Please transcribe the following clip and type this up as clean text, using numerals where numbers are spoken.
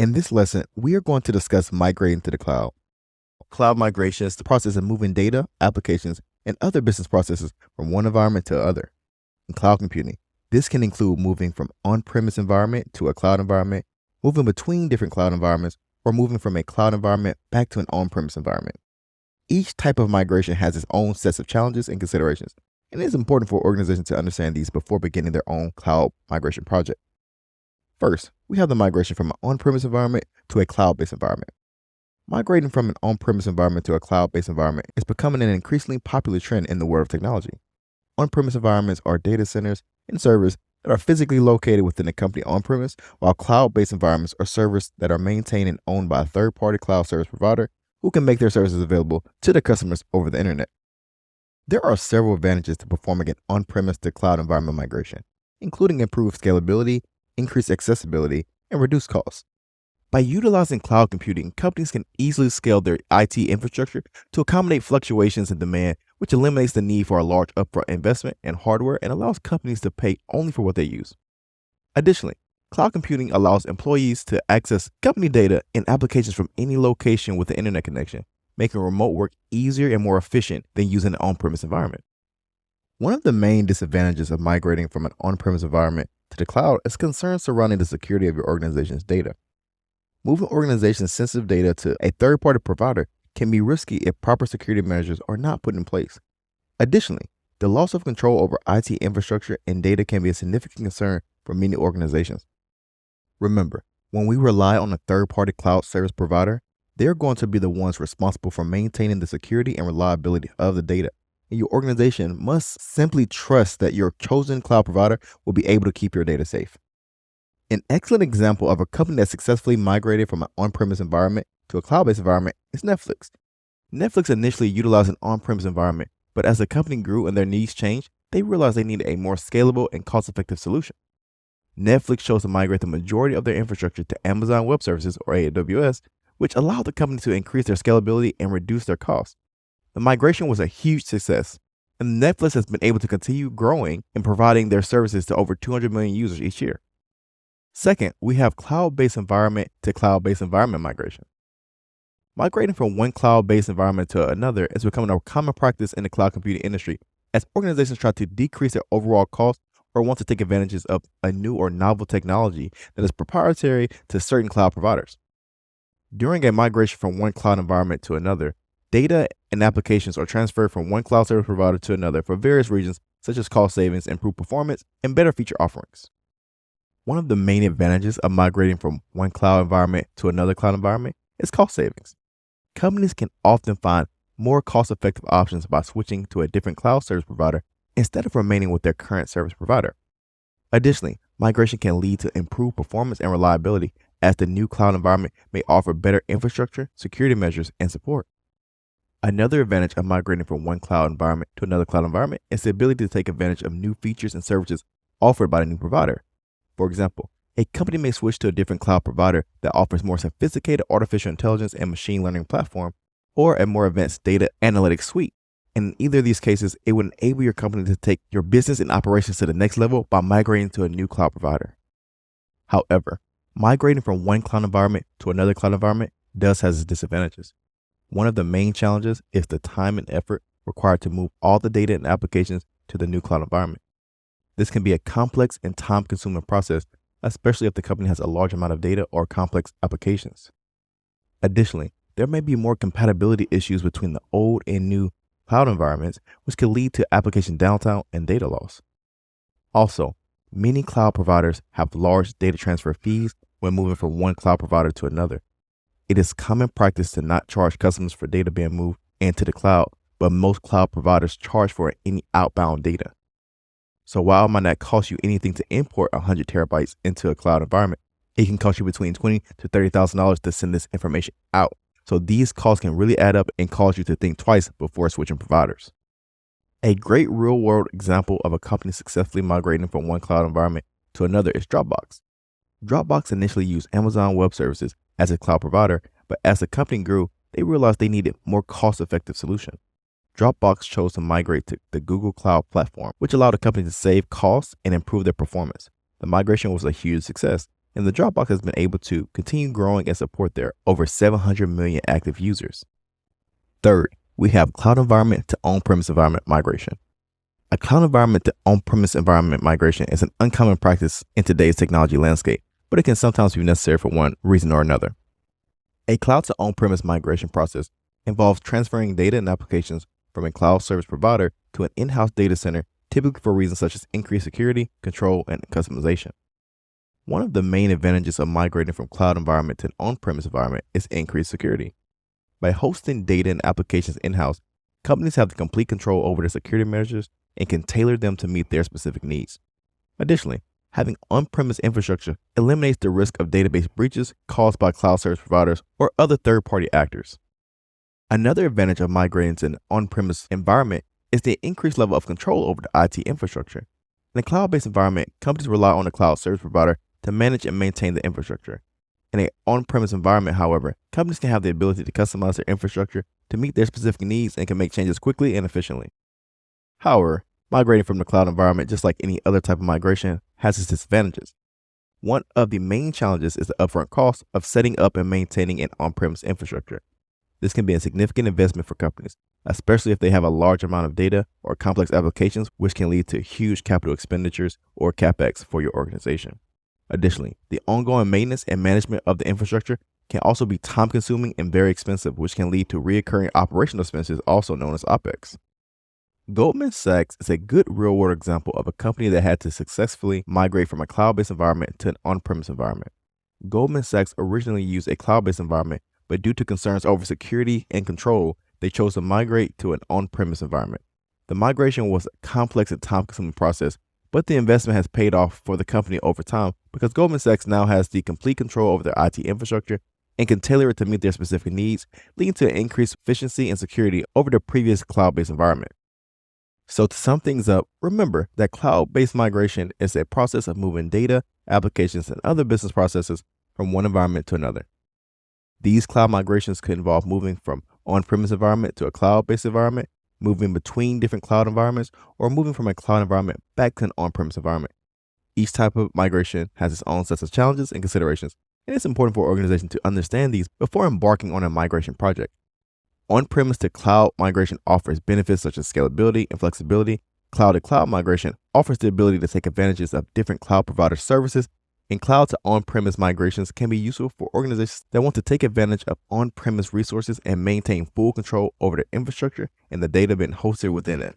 In this lesson, we are going to discuss migrating to the cloud. Cloud migration is the process of moving data, applications, and other business processes from one environment to another. In cloud computing, this can include moving from on-premise environment to a cloud environment, moving between different cloud environments, or moving from a cloud environment back to an on-premise environment. Each type of migration has its own sets of challenges and considerations, and it is important for organizations to understand these before beginning their own cloud migration project. First, we have the migration from an on-premise environment to a cloud-based environment. Migrating from an on-premise environment to a cloud-based environment is becoming an increasingly popular trend in the world of technology. On-premise environments are data centers and servers that are physically located within the company on-premise, while cloud-based environments are servers that are maintained and owned by a third-party cloud service provider who can make their services available to their customers over the internet. There are several advantages to performing an on-premise to cloud environment migration, including improved scalability, increased accessibility, and reduced costs. By utilizing cloud computing, companies can easily scale their IT infrastructure to accommodate fluctuations in demand, which eliminates the need for a large upfront investment in hardware and allows companies to pay only for what they use. Additionally, cloud computing allows employees to access company data and applications from any location with an internet connection, making remote work easier and more efficient than using an on-premise environment. One of the main disadvantages of migrating from an on-premise environment to the cloud is concerns surrounding the security of your organization's data. Moving organization's sensitive data to a third-party provider can be risky if proper security measures are not put in place. Additionally, the loss of control over IT infrastructure and data can be a significant concern for many organizations. Remember, when we rely on a third-party cloud service provider, they're going to be the ones responsible for maintaining the security and reliability of the data. And your organization must simply trust that your chosen cloud provider will be able to keep your data safe. An excellent example of a company that successfully migrated from an on-premise environment to a cloud-based environment is Netflix. Netflix initially utilized an on-premise environment, but as the company grew and their needs changed, they realized they needed a more scalable and cost-effective solution. Netflix chose to migrate the majority of their infrastructure to Amazon Web Services, or AWS, which allowed the company to increase their scalability and reduce their costs. The migration was a huge success, and Netflix has been able to continue growing and providing their services to over 200 million users each year. Second, we have cloud-based environment to cloud-based environment migration. Migrating from one cloud-based environment to another is becoming a common practice in the cloud computing industry as organizations try to decrease their overall costs or want to take advantages of a new or novel technology that is proprietary to certain cloud providers. During a migration from one cloud environment to another, data and applications are transferred from one cloud service provider to another for various reasons such as cost savings, improved performance, and better feature offerings. One of the main advantages of migrating from one cloud environment to another cloud environment is cost savings. Companies can often find more cost-effective options by switching to a different cloud service provider instead of remaining with their current service provider. Additionally, migration can lead to improved performance and reliability as the new cloud environment may offer better infrastructure, security measures, and support. Another advantage of migrating from one cloud environment to another cloud environment is the ability to take advantage of new features and services offered by the new provider. For example, a company may switch to a different cloud provider that offers more sophisticated artificial intelligence and machine learning platform or a more advanced data analytics suite. In either of these cases, it would enable your company to take your business and operations to the next level by migrating to a new cloud provider. However, migrating from one cloud environment to another cloud environment does have its disadvantages. One of the main challenges is the time and effort required to move all the data and applications to the new cloud environment. This can be a complex and time-consuming process, especially if the company has a large amount of data or complex applications. Additionally, there may be more compatibility issues between the old and new cloud environments, which could lead to application downtime and data loss. Also, many cloud providers have large data transfer fees when moving from one cloud provider to another. It is common practice to not charge customers for data being moved into the cloud, but most cloud providers charge for any outbound data. So while it might not cost you anything to import 100 terabytes into a cloud environment, it can cost you between $20,000 to $30,000 to send this information out. So these costs can really add up and cause you to think twice before switching providers. A great real-world example of a company successfully migrating from one cloud environment to another is Dropbox. Dropbox initially used Amazon Web Services as a cloud provider, but as the company grew, they realized they needed a more cost-effective solution. Dropbox chose to migrate to the Google Cloud Platform, which allowed the company to save costs and improve their performance. The migration was a huge success, and the Dropbox has been able to continue growing and support their over 700 million active users. Third, we have cloud environment to on-premise environment migration. A cloud environment to on-premise environment migration is an uncommon practice in today's technology landscape, but it can sometimes be necessary for one reason or another. A cloud to on-premise migration process involves transferring data and applications from a cloud service provider to an in-house data center, typically for reasons such as increased security, control, and customization. One of the main advantages of migrating from cloud environment to an on-premise environment is increased security. By hosting data and applications in-house, companies have the complete control over their security measures and can tailor them to meet their specific needs. Additionally, having on-premise infrastructure eliminates the risk of database breaches caused by cloud service providers or other third-party actors. Another advantage of migrating to an on-premise environment is the increased level of control over the IT infrastructure. In a cloud-based environment, companies rely on the cloud service provider to manage and maintain the infrastructure. In an on-premise environment, however, companies can have the ability to customize their infrastructure to meet their specific needs and can make changes quickly and efficiently. However, migrating from the cloud environment, just like any other type of migration, has its disadvantages. One of the main challenges is the upfront cost of setting up and maintaining an on-premise infrastructure. This can be a significant investment for companies, especially if they have a large amount of data or complex applications, which can lead to huge capital expenditures or CapEx for your organization. Additionally, the ongoing maintenance and management of the infrastructure can also be time-consuming and very expensive, which can lead to recurring operational expenses, also known as OpEx. Goldman Sachs is a good real-world example of a company that had to successfully migrate from a cloud-based environment to an on-premise environment. Goldman Sachs originally used a cloud-based environment, but due to concerns over security and control, they chose to migrate to an on-premise environment. The migration was a complex and time-consuming process, but the investment has paid off for the company over time because Goldman Sachs now has the complete control over their IT infrastructure and can tailor it to meet their specific needs, leading to increased efficiency and security over their previous cloud-based environment. So to sum things up, remember that cloud-based migration is a process of moving data, applications, and other business processes from one environment to another. These cloud migrations could involve moving from on-premise environment to a cloud-based environment, moving between different cloud environments, or moving from a cloud environment back to an on-premise environment. Each type of migration has its own sets of challenges and considerations, and it's important for organizations to understand these before embarking on a migration project. On-premise to cloud migration offers benefits such as scalability and flexibility. Cloud to cloud migration offers the ability to take advantages of different cloud provider services, and cloud to on-premise migrations can be useful for organizations that want to take advantage of on-premise resources and maintain full control over their infrastructure and the data being hosted within it.